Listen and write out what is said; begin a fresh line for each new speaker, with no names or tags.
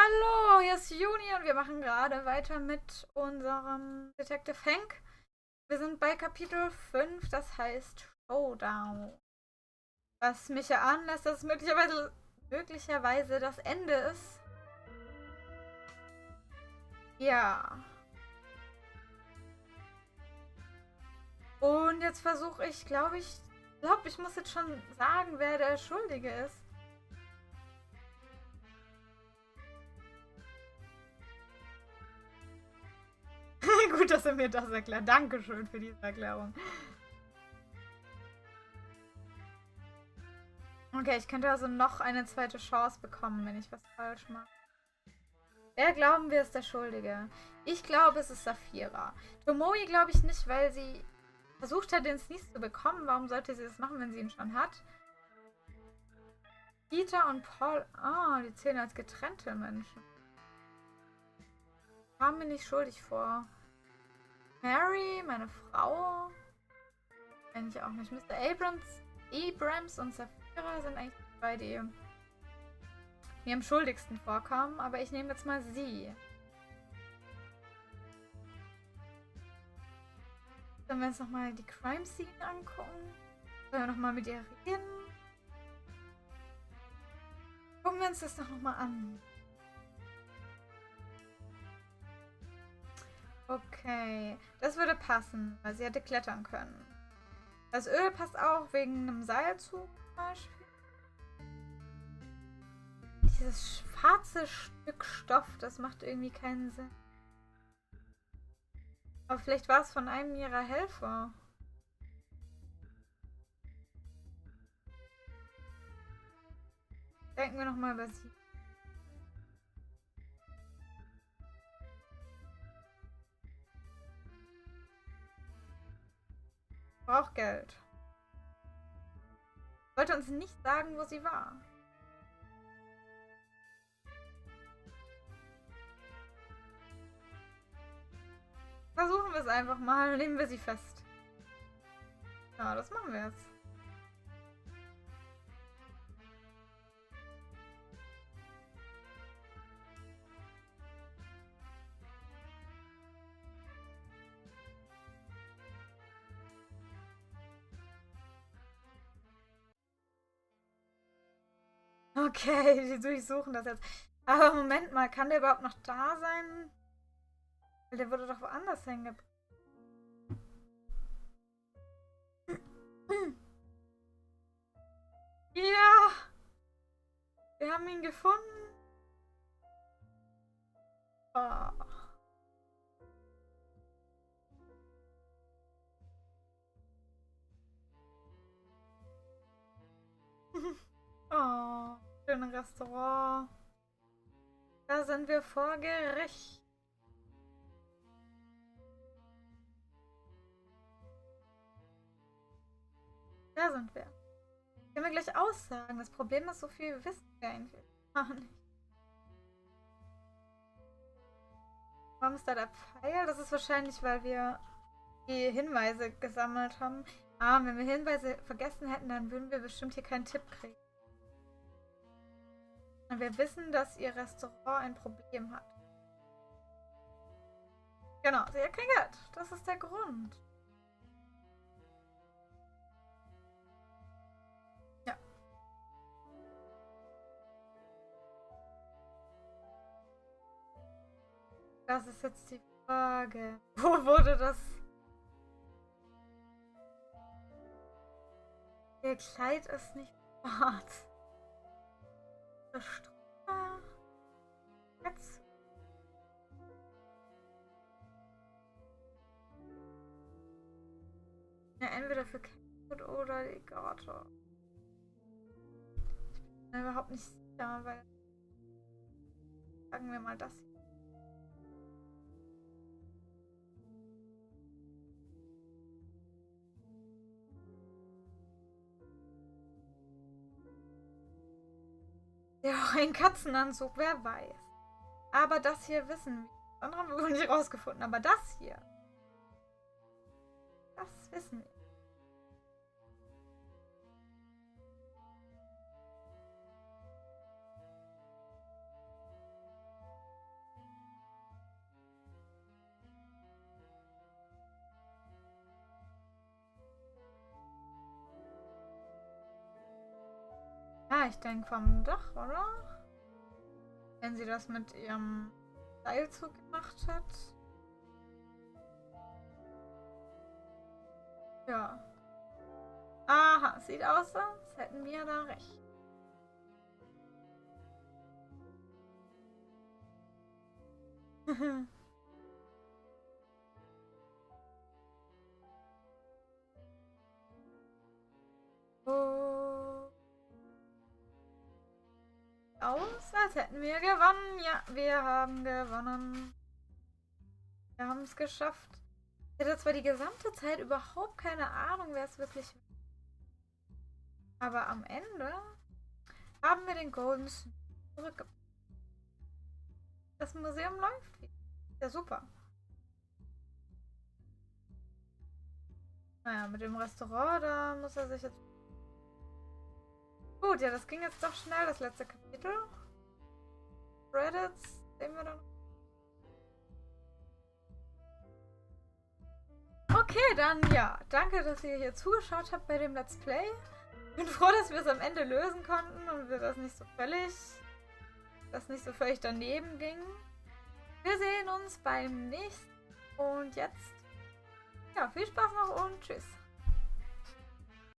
Hallo, hier ist Juni und wir machen gerade weiter mit unserem Detective Hank. Wir sind bei Kapitel 5, das heißt Showdown. Was mich erahnen lässt, dass es möglicherweise das Ende ist. Ja. Und jetzt versuche ich, ich muss jetzt schon sagen, wer der Schuldige ist. Gut, dass er mir das erklärt. Dankeschön für diese Erklärung. Okay, ich könnte also noch eine zweite Chance bekommen, wenn ich was falsch mache. Wer glauben wir ist der Schuldige? Ich glaube, es ist Saphira. Tomoe glaube ich nicht, weil sie versucht hat, den Sneeze zu bekommen. Warum sollte sie das machen, wenn sie ihn schon hat? Peter und Paul, die zählen als getrennte Menschen. Kam mir nicht schuldig vor. Mary, meine Frau. Eigentlich auch nicht. Mr. Abrams und Saphira sind eigentlich die zwei, die mir am schuldigsten vorkommen. Aber ich nehme jetzt mal sie. Sollen wir uns nochmal die Crime Scene angucken? Sollen wir nochmal mit ihr reden? Gucken wir uns das doch nochmal an. Okay, das würde passen, weil sie hätte klettern können. Das Öl passt auch wegen einem Seilzug zum Beispiel. Dieses schwarze Stück Stoff, das macht irgendwie keinen Sinn. Aber vielleicht war es von einem ihrer Helfer. Denken wir nochmal über sie. Braucht Geld. Wollte uns nicht sagen, wo sie war. Versuchen wir es einfach mal. Nehmen wir sie fest. Ja, das machen wir jetzt. Okay, die durchsuchen das jetzt. Aber Moment mal, kann der überhaupt noch da sein? Weil der wurde doch woanders hängen. Ja! Wir haben ihn gefunden. Oh. Oh, schönes Restaurant. Da sind wir vor Gericht. Da sind wir. Können wir gleich aussagen. Das Problem ist, so viel wissen wir eigentlich gar nicht. Warum ist da der Pfeil? Das ist wahrscheinlich, weil wir die Hinweise gesammelt haben. Wenn wir Hinweise vergessen hätten, dann würden wir bestimmt hier keinen Tipp kriegen. Und wir wissen, dass ihr Restaurant ein Problem hat. Genau, sie hat kein Geld. Das ist der Grund. Ja. Das ist jetzt die Frage. Wo wurde das? Ihr Kleid ist nicht schwarz. Das Strümpfe. Jetzt. Ja, entweder für Catwood oder die Garte. Ich bin mir überhaupt nicht sicher, weil. Sagen wir mal das hier. Ja, ein Katzenanzug, wer weiß. Aber das hier wissen wir. Das andere haben wir wohl nicht rausgefunden. Aber das hier. Das wissen wir. Ja, ich denke vom Dach, oder? Wenn sie das mit ihrem Seilzug gemacht hat. Ja. Aha, sieht aus, als hätten wir da recht. Oh. Aus, als hätten wir gewonnen. Ja, wir haben gewonnen. Wir haben es geschafft. Ich hatte zwar die gesamte Zeit überhaupt keine Ahnung, wer es wirklich war. Aber am Ende haben wir den Golden Snake zurückgebracht. Das Museum läuft wieder. Ja, super. Naja, mit dem Restaurant, da muss er sich jetzt... Gut, ja, das ging jetzt doch schnell, das letzte Kapitel. Credits sehen wir dann. Okay, dann ja. Danke, dass ihr hier zugeschaut habt bei dem Let's Play. Ich bin froh, dass wir es am Ende lösen konnten und wir das nicht so völlig daneben ging. Wir sehen uns beim nächsten. Und jetzt, ja, viel Spaß noch und tschüss.